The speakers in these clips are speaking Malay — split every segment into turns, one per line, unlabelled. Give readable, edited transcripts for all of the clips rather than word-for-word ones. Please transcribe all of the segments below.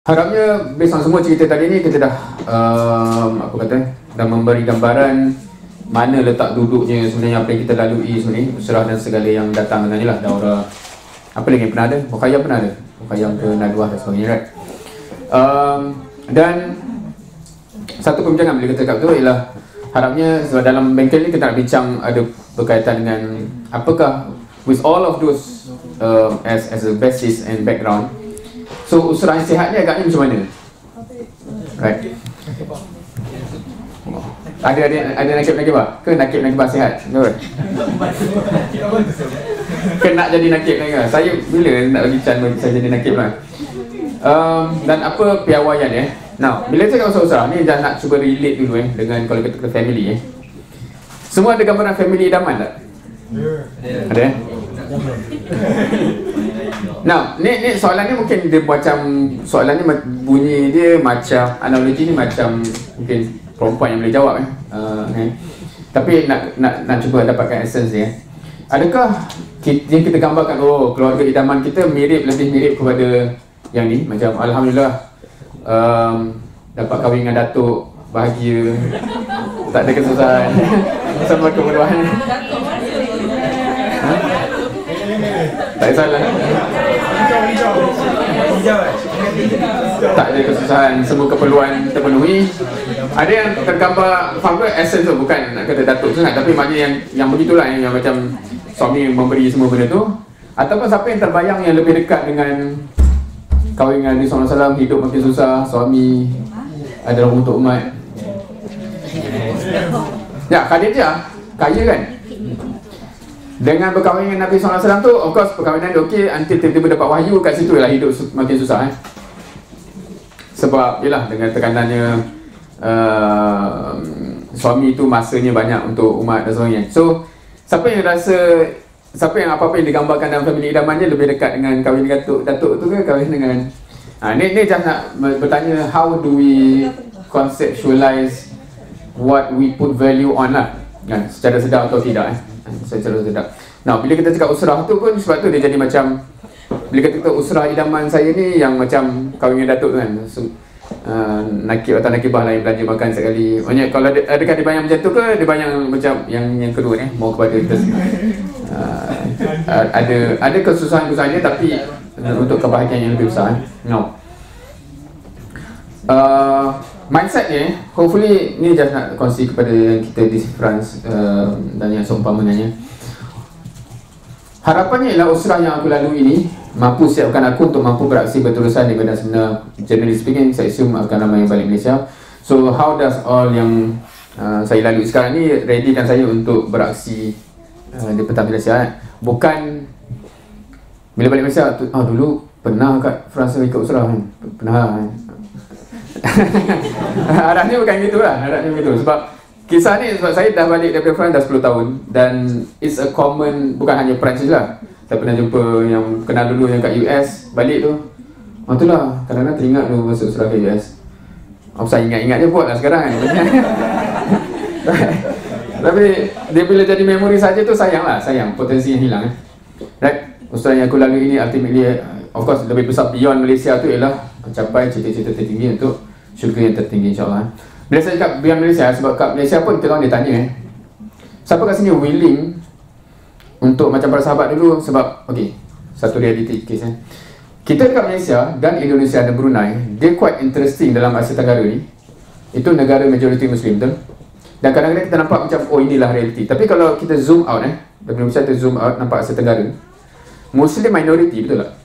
Harapnya based on semua cerita tadi ni kita dah dah memberi gambaran mana letak duduknya sebenarnya apa yang kita lalui sebenarnya, usrah dan segala yang datang dengannya lah. Daura apa lagi yang pernah ada? Mukhayyam pernah ada, Mukhayyam ke Nadwah dan sebagainya, right? Dan satu perbincangan bila kita cakap tu ialah harapnya sebab dalam bengkel ni kita nak bincang ada berkaitan dengan apakah with all of those as a basis and background. So usrah yang sihat ni agaknya macam mana? Right. Ada nakib-nakibah? Ke nakib-nakibah sihat? Betul? Ke nak jadi nakib-nakibah? Saya bila nak bagi chance saya jadi nakib lah. Dan apa piawaian Now, bila saya cakap usrah ni dah nak cuba relate dulu dengan kalau kita family Semua ada gambaran family idaman tak? Ada Now, ni soalan ni mungkin dia macam soalan ni bunyi dia macam analogi ni macam mungkin perempuan yang boleh jawab Tapi nak cuba dapatkan essence dia. Adakah yang kita gambarkan keluarga idaman kita lebih mirip kepada yang ni macam alhamdulillah dapat kahwin dengan datuk, bahagia, tak ada kesusahan sama keperluan. Tak salah. Tak ada kesusahan, semua keperluan terpenuhi. Ada yang tergambar, faham ke essence tu, bukan nak kata datuk sangat, tapi maknanya yang begitulah yang macam suami memberi semua benda tu. Ataupun siapa yang terbayang yang lebih dekat dengan kahwin dengan Nabi SAW, hidup makin susah, suami adalah untuk umat. Ya, Khadijah kaya kan? Dengan berkahwin dengan Nabi SAW tu, of course perkahwinan dia okey until tiba-tiba dapat wahyu, kat situ lah hidup makin susah Sebab yelah dengan tekanannya suami tu masanya banyak untuk umat dan sebagainya. So siapa yang apa-apa yang digambarkan dalam family idamannya lebih dekat dengan kahwin datuk tu ke kahwin dengan ni just nak bertanya how do we conceptualize what we put value on lah secara sedar atau tidak secara sedar. Nah, bila kita cakap usrah tu pun sebab tu dia jadi macam bila kita kata usrah idaman saya ni yang macam kahwin dengan datuk tu kan, nakib atau nakibah lah yang belanja makan sekali. Maksudnya kalau adakah dia bayang macam tu ke dia bayang macam yang kedua ni mau kepada kita ada kesusahan-kesusahannya tapi untuk kebahagiaan yang lebih besar. No. Mindset ni hopefully ni just nak kongsi kepada yang kita di France dan yang seumpamanya. Harapannya ialah usrah yang aku lalui ini mampu siapkan aku untuk mampu beraksi berterusan di medan sebenar. Generally speaking, saya assume akan ramai yang balik Malaysia. So how does all yang saya lalui sekarang ni readykan saya untuk beraksi di petang Malaysia Bukan bila balik Malaysia dulu pernah kat France ikut usrah pernah harapnya bukan gitu lah, harapnya begitu. Sebab kisah ni sebab saya dah balik daripada France dah 10 tahun dan it's a common, bukan hanya France je lah. Saya pernah jumpa yang kenal dulu yang kat US balik tu itulah kadang-kadang teringat tu masuk usrah ke US. Saya ingat-ingat je buat lah sekarang kan. Tapi dia bila jadi memori saja tu sayang potensi yang hilang Right, usrah yang aku lalui ini ultimately of course lebih besar beyond Malaysia tu ialah mencapai cita-cita tertinggi untuk syurga yang tertinggi insyaAllah. Bila saya cakap beyond Malaysia, sebab kat Malaysia pun kita orang dia tanya siapa kat sini willing untuk macam para sahabat dulu. Sebab satu reality case kita dekat Malaysia dan Indonesia dan Brunei, dia quite interesting dalam Asia Tenggara ni. Itu negara majoriti Muslim, betul? Dan kadang-kadang kita nampak macam inilah reality. Tapi kalau kita zoom out dari Malaysia kita zoom out, nampak Asia Tenggara Muslim minority, betul tak?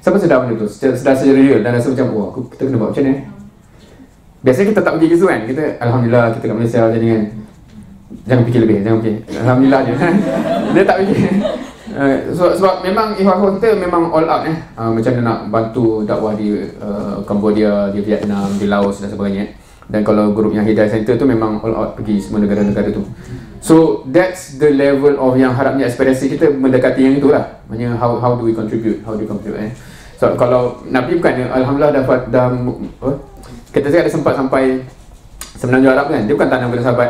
Siapa sedar benda tu? Sedar secara real dan rasa macam kita kena buat macam ni. Biasanya kita tak pergi gitu kan. Kita alhamdulillah kita kat Malaysia jadi kan. Jangan fikir lebih, jangan fikir. Alhamdulillah je. Dia tak fikir. Sebab memang ikhwah kita memang all out macam dia nak bantu dakwah di Cambodia, di Vietnam, di Laos dan sebagainya. Dan kalau grup yang Hidayah Center tu memang all out pergi semua negara-negara tu. So that's the level of yang harapnya aspirasi kita mendekati yang itulah. Maksudnya how do we contribute? So kalau Nabi bukan alhamdulillah dah kita cakap dia sempat sampai Semenanjung Arab kan. Dia bukan tanam pada sahabat.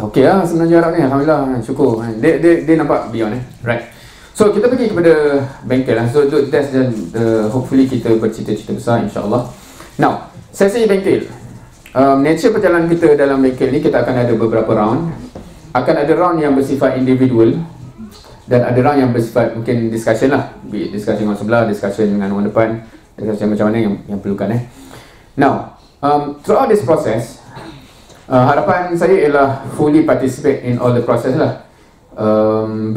Okey lah Semenanjung Arab ni alhamdulillah syukur. Dia nampak beyond right. So kita pergi kepada bengkel lah. So that's hopefully kita bercita-cita besar insyaAllah. Now, sesi bengkel, nature perjalanan kita dalam bengkel ni, kita akan ada beberapa round. Akan ada round yang bersifat individual dan ada round yang bersifat mungkin discussion lah, discussion dengan sebelah, discussion dengan orang depan, discussion macam mana yang perlukan. Now, throughout this process, harapan saya ialah fully participate in all the process lah.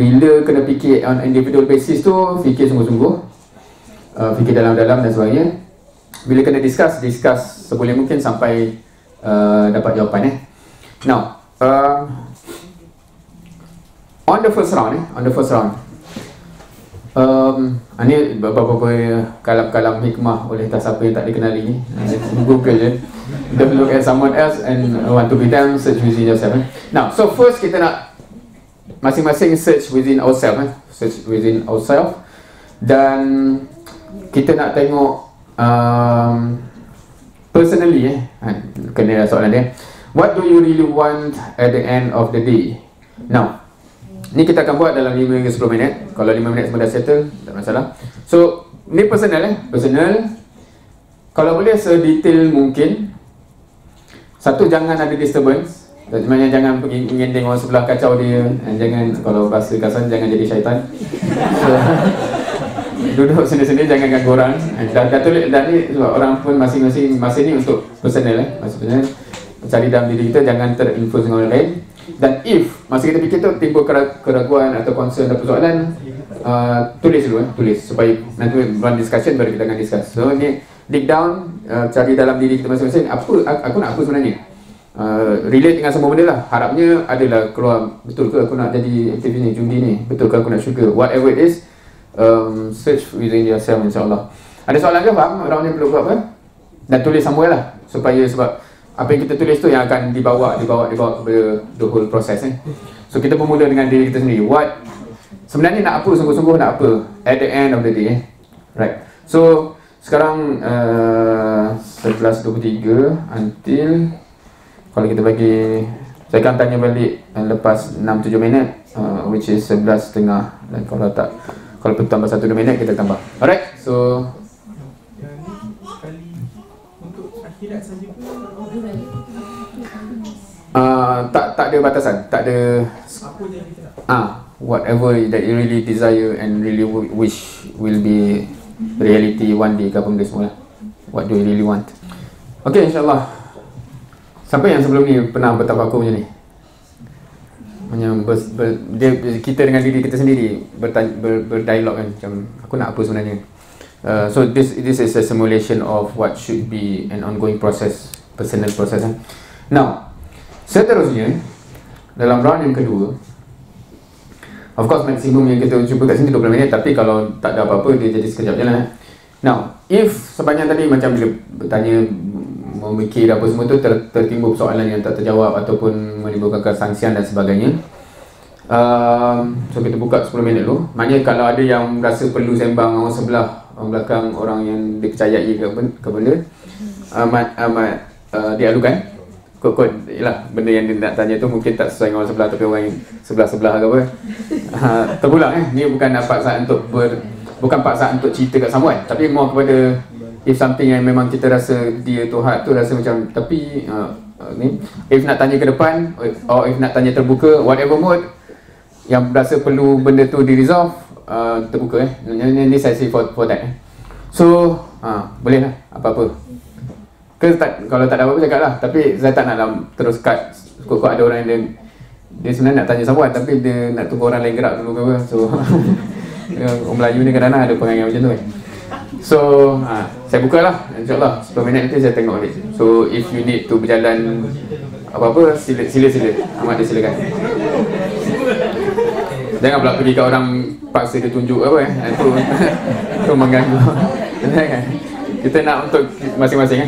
Bila kena fikir on individual basis tu, fikir sungguh-sungguh, fikir dalam-dalam dan sebagainya. Bila kena discuss seboleh mungkin sampai dapat jawapan. Now, on the first round, ini beberapa kalam-kalam hikmah oleh tak siapa yang tak dikenali ni. Google je. Don't look at someone else and want to be them, search within yourself. Now, so first kita nak masing-masing search within ourselves, dan kita nak tengok personally, kena soalan dia, what do you really want at the end of the day? Now, ni kita akan buat dalam 5 hingga 10 minit. Kalau 5 minit semua dah settle, tak masalah. So, ni personal personal. Kalau boleh sedetail mungkin. Satu, jangan ada disturbance. Sebenarnya jangan pergi mengending orang sebelah, kacau dia. Dan jangan, kalau bahasa kasar, jangan jadi syaitan. So, duduk sendiri-sendiri, jangan ganggu orang. Dan tulis, dan ni sebab orang pun masing-masing masa ni untuk personal. Maksudnya cari dalam diri kita, jangan terinfluence dengan orang lain. Dan if masa kita fikir tu timbul keraguan atau concern atau persoalan, tulis dulu, tulis supaya nanti run discussion baru kita akan discuss. So ni dig down, cari dalam diri kita masing-masing, aku nak apa sebenarnya. Relate dengan semua benda lah. Harapnya adalah keluar, betul ke aku nak jadi aktif ni, judi ni, betul ke aku nak sugar, whatever it is. Search within yourself insyaAllah. Ada soalan ke? Faham orang ni perlu buat apa? Dan tulis somewhere lah, supaya sebab apa yang kita tulis tu yang akan dibawa kepada the whole process. So kita bermula dengan diri kita sendiri. What sebenarnya nak apa, sungguh-sungguh nak apa at the end of the day. Right. So sekarang 11.23 until, kalau kita bagi, saya akan tanya balik lepas 6-7 minit, which is 11.30. Dan kalau tambah 1-2 minit kita tambah. Alright. So akhirat saja pun tak ada batasan, tak ada apa je kita nak. Whatever that you really desire and really wish will be reality one day ke apa benda semua lah. What do you really want? Okay, insyaAllah. Siapa yang sebelum ni pernah bertafakur macam ni? Kita dengan diri kita sendiri berdialog kan, macam aku nak apa sebenarnya. So this is a simulation of what should be an ongoing process, personal process. Now, seterusnya dalam round yang kedua, of course maksimum yang kita cuba kat sini 20 minit, tapi kalau tak ada apa-apa dia jadi sekejap je lah. Now, if sepanjang tadi macam bila bertanya, memikir apa semua tu tertimbul soalan yang tak terjawab ataupun menimbulkan kesangsian dan sebagainya, so kita buka 10 minit dulu. Maknanya kalau ada yang rasa perlu sembang orang sebelah, orang belakang, orang yang dipercayai ke benda, amat dialukan. Kod ialah benda yang dia nak tanya tu mungkin tak sesuai dengan orang sebelah, tapi orang yang sebelah-sebelah ke apa, terpulang. Ni bukan paksaan bukan paksaan untuk cerita kat someone, tapi more kepada if something yang memang kita rasa dia tu hard tu rasa macam, tapi ni if nak tanya ke depan, or if nak tanya terbuka, whatever mode yang rasa perlu benda tu di resolve, terbuka. Ni sesi for that. So boleh lah apa-apa. Kalau tak ada apa-apa cakap lah. Tapi saya tak nak terus cut. Kok ada orang yang dia sebenarnya nak tanya someone, tapi dia nak tunggu orang lain gerak dulu ke apa. So orang Melayu ni kadang-kadang ada perangai macam tu kan. So saya buka lah, insyaAllah 10 minit nanti saya tengok balik. So if you need to berjalan apa-apa, sila. Amat disilakan. Jangan pula pergi kat orang paksa dia tunjuk apa Itu mengganggu. Kita nak untuk masing-masing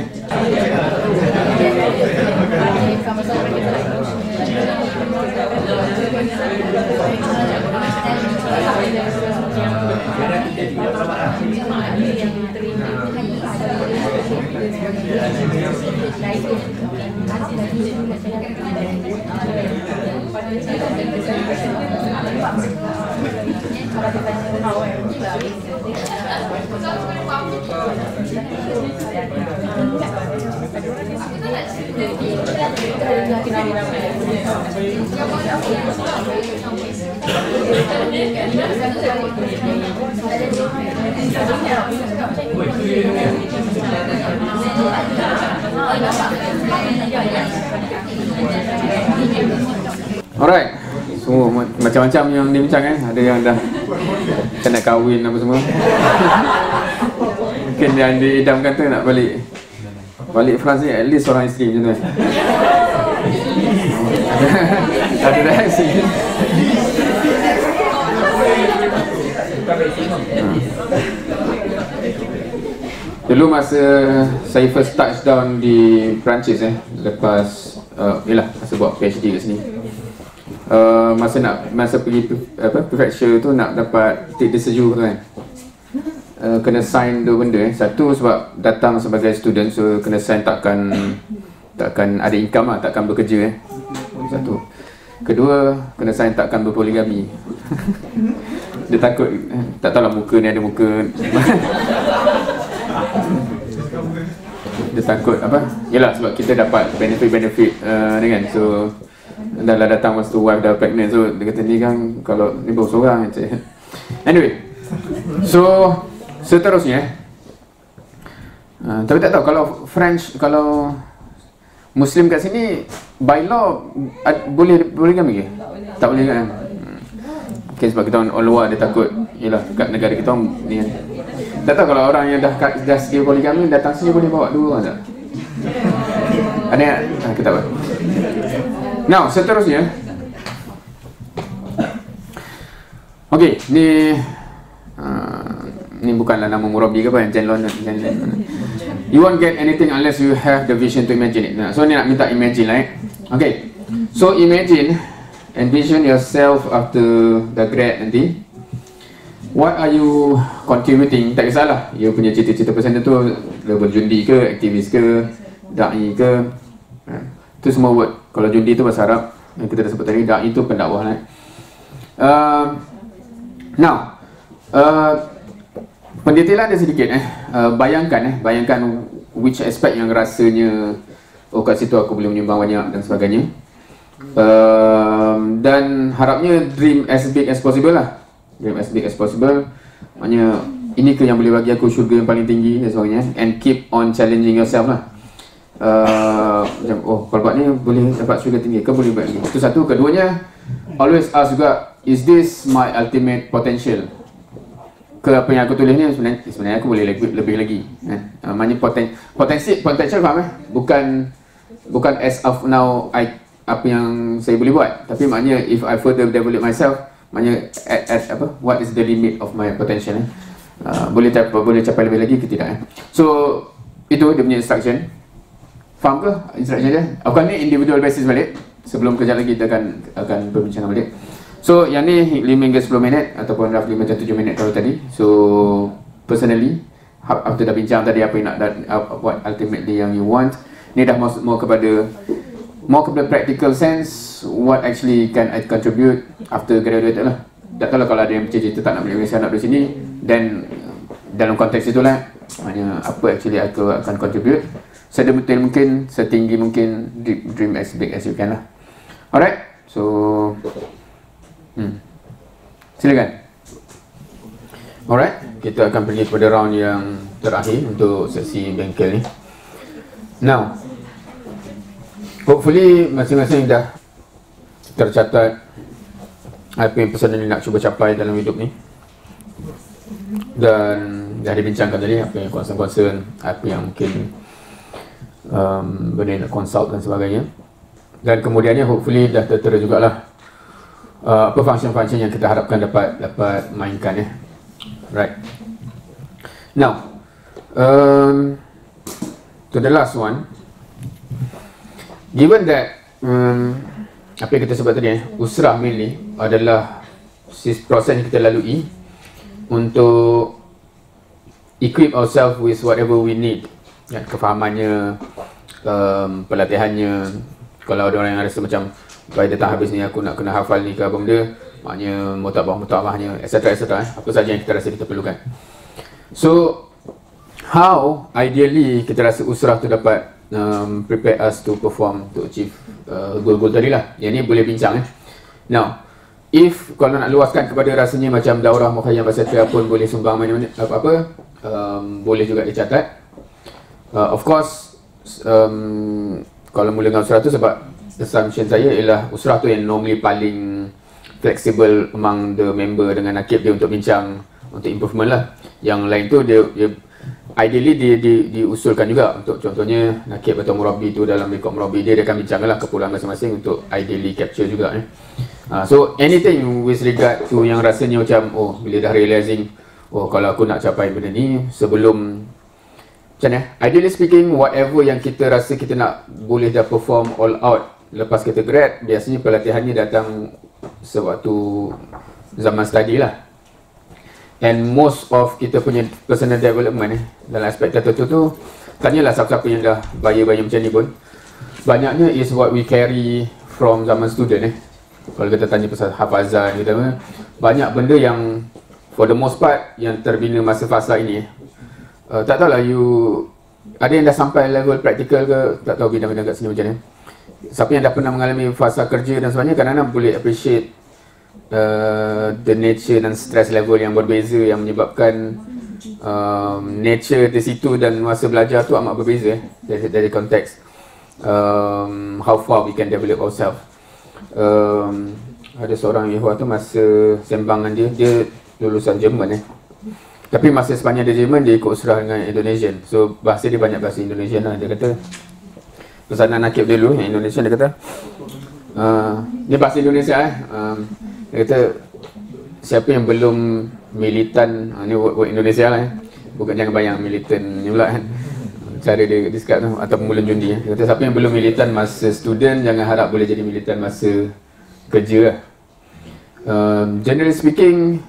Alright, semua macam-macam yang dibincang ada yang dah kena kahwin apa semua. Mungkin yang diidamkan tu nak balik France ni at least seorang isteri macam tu. Ada reaksi. Dulu masa saya first touchdown di Perancis lepas masa buat PhD kat sini. Masa pergi prefecture tu nak dapat titik sejuk tu kan. Kena sign dua benda Satu sebab datang sebagai student, so kena sign takkan ada income lah, takkan bekerja Satu. Kedua, kena sign takkan berpoligami. Dia takut, tak tahulah muka ni ada muka. Dia takut apa? Yelah sebab kita dapat benefit ni kan. So dah datang masa tu wife dah pregnant, so dia kata ni kan kalau ni baru seorang. Anyway, so seterusnya tapi tak tahu kalau French, kalau Muslim kat sini by law boleh poligami ke? Tak boleh kan? Okay, sebab kita orang luar dia takut, yelah kat negara kita orang ni kan. Tak tahu kalau orang yang dah sedia poligami datang sini boleh bawa dua orang tak? Ada yang kita tahu. Now seterusnya, okay, ni bukanlah nama murabi ke apa, Jen. You won't get anything unless you have the vision to imagine it. So ni nak minta imagine lah Okay, so envision yourself after the grad nanti. What are you contributing? Tak kisahlah you punya cita-cita pasal tu, berjundi ke, aktivis ke, da'i ke, tu semua word. Kalau jundi tu bahasa Arab yang kita dah sebut tadi, da'i tu pendakwah lah. Now pendetailan dia sedikit bayangkan which aspect yang rasanya kat situ aku boleh menyumbang banyak dan sebagainya. Dan harapnya dream as big as possible lah. Dream as big as possible maknanya ini ke yang boleh bagi aku syurga yang paling tinggi dan sebagainya. And keep on challenging yourself lah. Macam kalau buat ni boleh dapat syurga tinggi ke, boleh buat lagi. Itu satu. Keduanya, always ask juga, is this my ultimate potential? Ke apa yang aku tulis ni sebenarnya aku boleh lebih lagi maknanya potential faham bukan as of now apa yang saya boleh buat, tapi maknanya if I further develop myself, maknanya at what is the limit of my potential boleh capai lebih lagi ke tidak So itu dia punya instruction. Faham ke instruction dia? Aku ni individual basis balik. Sebelum kejap lagi kita akan berbincangan balik. So yang ni 5 hingga 10 minit ataupun roughly macam 7 minit kalau tadi. So personally after dah bincang tadi apa yang nak what ultimately yang you want, ni dah more kepada practical sense, what actually can I contribute after graduate lah. Tak tahu lah kalau ada yang cita-cita tak nak balik Malaysia, nak duduk sini, then dalam konteks itulah maknanya apa actually aku akan contribute sedetail mungkin, setinggi mungkin, dream as big as you can lah. Alright, so silakan. Alright, kita akan pergi kepada round yang terakhir untuk sesi bengkel ni. Now, hopefully masing-masing dah tercatat apa yang personally nak cuba capai dalam hidup ni, dan dah dibincangkan tadi apa yang concern, apa yang mungkin benda nak consult dan sebagainya. Dan kemudiannya hopefully dah tertera jugalah apa function-function yang kita harapkan dapat mainkan Right. Now, to the last one, given that apa yang kita sebut tadi usrah mainly adalah proses yang kita lalui untuk equip ourselves with whatever we need, kefahamannya, pelatihannya. Kalau ada orang yang rasa macam by datang habis ni aku nak kena hafal ni ke apa benda, maknanya mutabah-mutabahnya, etc. Apa saja yang kita rasa kita perlukan. So how ideally kita rasa usrah tu dapat prepare us to perform, to achieve goal-goal tadi lah. Yang ni boleh bincang Now, if kalau nak luaskan kepada rasanya macam daurah Mukhayyam etc. pun boleh sumbang mana-mana apa-apa, boleh juga dicatat. Of course, kalau mula dengan usrah tu, sebab assumption saya ialah usrah tu yang normally paling flexible among the member dengan nakib dia untuk bincang, untuk improvement lah. Yang lain tu dia ideally diusulkan juga untuk, contohnya nakib atau murabi tu dalam rekod murabi dia akan bincang lah kepulauan masing-masing untuk ideally capture juga so anything with regard to yang rasanya macam bila dah realizing kalau aku nak capai benda ni sebelum macam ni ideally speaking, whatever yang kita rasa kita nak boleh dah perform all out lepas kita grad, biasanya pelatihannya datang sewaktu zaman study lah. And most of kita punya personal development dalam aspek tertentu tu, tanyalah siapa-siapa yang dah bayar-bayar macam ni pun, banyaknya is what we carry from zaman student Kalau kita tanya pasal hafazan kita, banyak benda yang for the most part yang terbina masa fasa ini tak tahulah ada yang dah sampai level praktikal ke, tak tahu bidang-bidang kat sini macam ni. Siapa yang dah pernah mengalami fasa kerja dan sebagainya, kadang-kadang boleh appreciate the nature dan stress level yang berbeza, yang menyebabkan nature di situ dan masa belajar tu amat berbeza dari konteks how far we can develop ourselves. Ada seorang Yehua tu masa sembangan dia lulusan Jerman tapi masa sepanjang dia Jerman dia ikut usrah dengan Indonesian, so bahasa dia banyak bahasa Indonesian lah. Dia kata pesanan nakib dia dulu yang Indonesian, dia kata ni bahasa Indonesia dia kata siapa yang belum militan, ni word Indonesia lah bukan, jangan bayang militan ni pula cara dia describe tu, atau pemula jundi dia kata siapa yang belum militan masa student, jangan harap boleh jadi militan masa kerja lah. Generally speaking,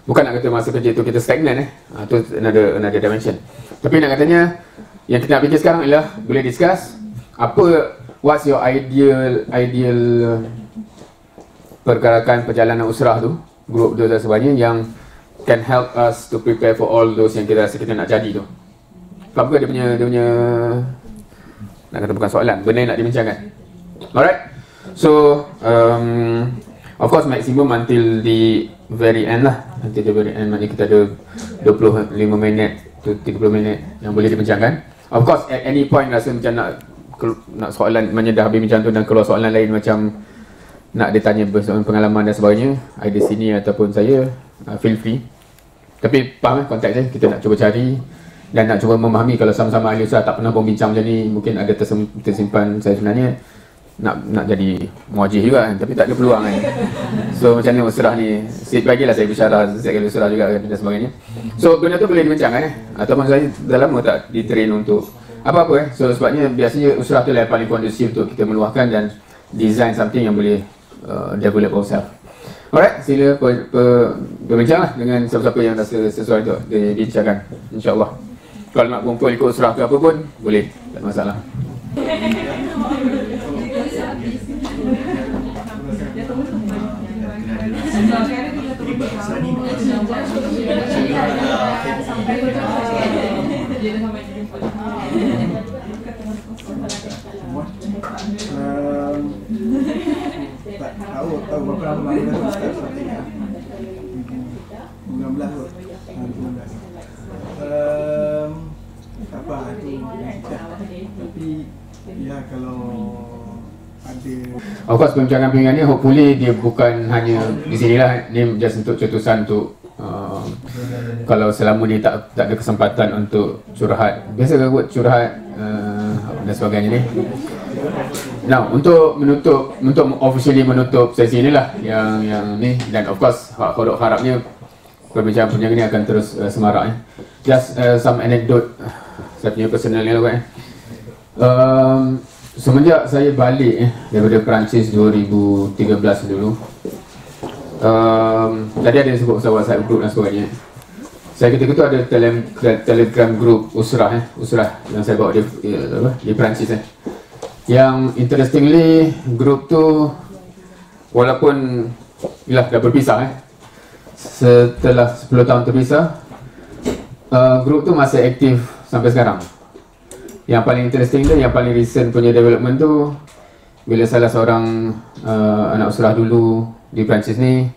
bukan nak kata masa kerja tu kita stagnan tu another dimension, tapi nak katanya yang kita nak fikir sekarang ialah boleh discuss what's your ideal pergerakan perjalanan usrah tu, group tu dan sebagainya, yang can help us to prepare for all those yang kita rasa kita nak jadi tu. Faham ke dia punya nak kata bukan soalan, benda yang nak dibincangkan. Alright, so of course maximum until the very end lah, until the very end, maknanya kita ada 25 minit to 30 minit yang boleh dibincangkan. Of course at any point rasa macam nak soalan, maknanya dah habis macam tu dan keluar soalan lain macam nak ditanya bersoalan pengalaman dan sebagainya, ada sini ataupun saya, feel free. Tapi faham konteks kita nak cuba cari dan nak cuba memahami. Kalau sama-sama ahli usrah tak pernah pun bincang macam ni, mungkin ada tersimpan saya sebenarnya nak jadi muajih juga tapi tak ada peluang so macam ni usrah ni, bagilah saya bisyarah sikit kali usrah juga dan sebagainya. So benda tu boleh dibincangkan ataupun saya dah lama tak di-train untuk apa-apa so sebabnya biasanya usrah tu lah yang paling kondusif untuk kita meluahkan dan design something yang boleh develop ourselves. Alright, sila berbincanglah dengan siapa-siapa yang rasa sesuai untuk dibincangkan, insyaAllah. Kalau nak kumpul ikut usrah ke apa pun boleh, tak ada masalah.
Tahu berapa lama dah start something 19 kot. 19 apa itu tapi ya kalau ada
of course perbincangan-perbincangan ni hopefully dia bukan hanya di sinilah, ni just untuk cetusan untuk kalau selama ni tak ada kesempatan untuk curhat, biasa kan buat curhat dan sebagainya ni. Now untuk officially menutup sesi ni lah yang ni, dan of course harapnya perbincangan-perbincangan ni akan terus semarak just some anecdote saya punya personal ni lah kan. Semenjak saya balik daripada Perancis 2013 dulu, tadi ada sebut pasal WhatsApp group dan sebagainya. Saya ketika tu ada telegram group usrah yang saya bawa di Perancis Yang interestingly, grup tu walaupun dah berpisah setelah 10 tahun terpisah, grup tu masih aktif sampai sekarang. Yang paling interesting tu, yang paling recent punya development tu, bila salah seorang anak usrah dulu di Perancis ni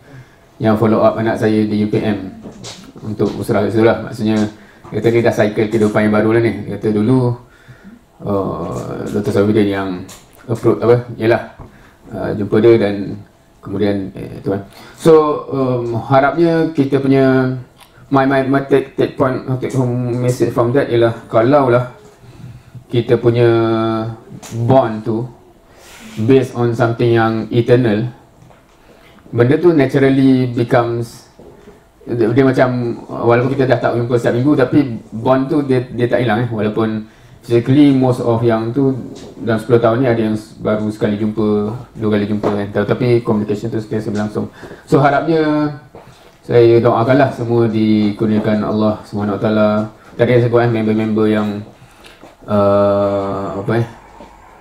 yang follow up anak saya di UPM untuk usrah itu lah. Maksudnya kata dia dah cycle kehidupan yang baru lah ni. Kata dulu Dr. Safidin yang approach jumpa dia dan kemudian tu kan. So harapnya kita punya my take home message from that ialah, kalau lah kita punya bond tu based on something yang eternal, benda tu naturally becomes, dia macam walaupun kita dah tak jumpa setiap minggu, tapi bond tu dia tak hilang walaupun physically most of yang tu dalam 10 tahun ni ada yang baru sekali jumpa, 2 kali jumpa kan, tapi communication tu sentiasa berlangsung. So harapnya saya doakanlah semua dikurniakan Allah SWT. Tadi saya sebut member-member yang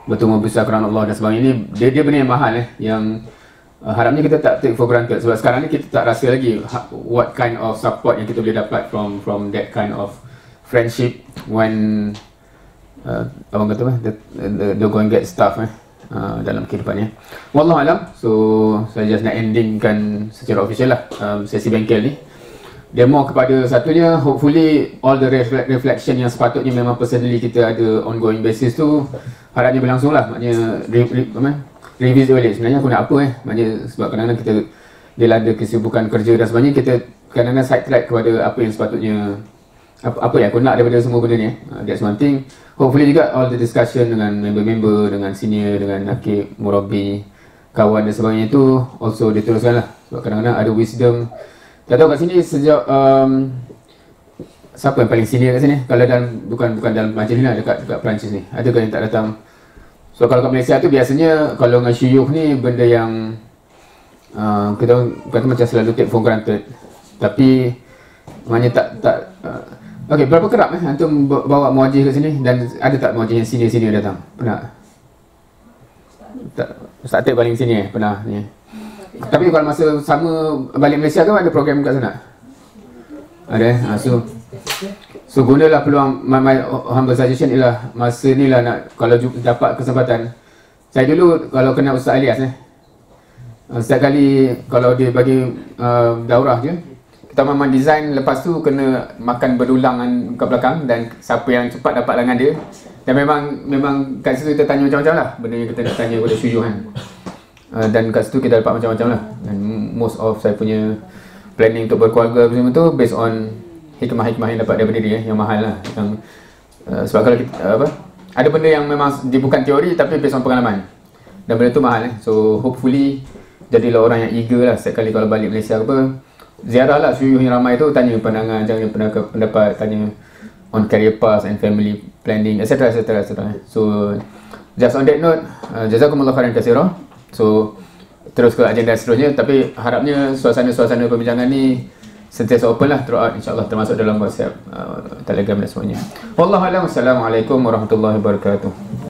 bertumbuh besar kerana Allah dan sebagainya ni, dia benda yang mahal yang harapnya kita tak take for granted, sebab sekarang ni kita tak rasa lagi what kind of support yang kita boleh dapat from that kind of friendship when abang kata they go and get stuff dalam kehidupannya. Wallahualam. So saya just nak endingkan secara official lah sesi bengkel ni. Dia more kepada satunya, hopefully all the reflection yang sepatutnya memang personally kita ada ongoing basis tu harapnya berlangsung lah. Maknanya revisit balik sebenarnya aku nak apa maknanya, sebab kadang-kadang kita dilanda kesibukan kerja dan sebagainya, kita kadang-kadang side track kepada apa yang sepatutnya, apa yang aku nak daripada semua benda ni. That's one thing. Hopefully juga all the discussion dengan member-member, dengan senior, dengan nakib, murabi, kawan dan sebagainya tu also diteruskan lah. Sebab kadang-kadang ada wisdom. Tak tahu kat sini sejak siapa yang paling senior kat sini? Kalau dalam bukan dalam majlis ni lah, dekat Perancis ni, adakah yang tak datang? So kalau kat Malaysia tu biasanya kalau dengan syuyuh ni benda yang kita kata macam selalu take for granted. Tapi maknanya tak okey, berapa kerap antum bawa muajih kat sini, dan ada tak muajih yang senior datang? Pernah? Tak, Ustaz Atik paling senior pernah ni. Tapi kalau masa sama balik Malaysia kan ada program kat sana? Ada. So gunalah peluang, my humble suggestion ialah masa ni lah nak, kalau dapat kesempatan. Saya dulu kalau kenal Ustaz Alias setiap kali kalau dia bagi daurah je, kita memang design, lepas tu kena makan berulangan kat belakang, dan siapa yang cepat dapat lengan dia. Dan memang kat situ kita tanya macam-macam lah benda yang kita nak tanya pada syuyuhan. Dan kat situ kita dapat macam-macam lah. Dan most of saya punya planning untuk berkeluarga semua tu based on hikmah-hikmah yang dapat daripada dia yang mahal lah. Yang, sebab kalau kita, ada benda yang memang dia bukan teori tapi based on pengalaman, dan benda tu mahal So hopefully jadilah orang yang eager lah setiap kali kalau balik Malaysia apa, ziarah lah syuyuh yang ramai tu, tanya pandangan, jangan pendapat, tanya on career path and family planning, etc. So just on that note, jazakumullah khairan katsira. So terus ke agenda seterusnya, tapi harapnya suasana-suasana perbincangan ni sentiasa open lah throughout, insyaAllah, termasuk dalam WhatsApp, Telegram dan semuanya. Wallahualam. Assalamualaikum warahmatullahi wabarakatuh.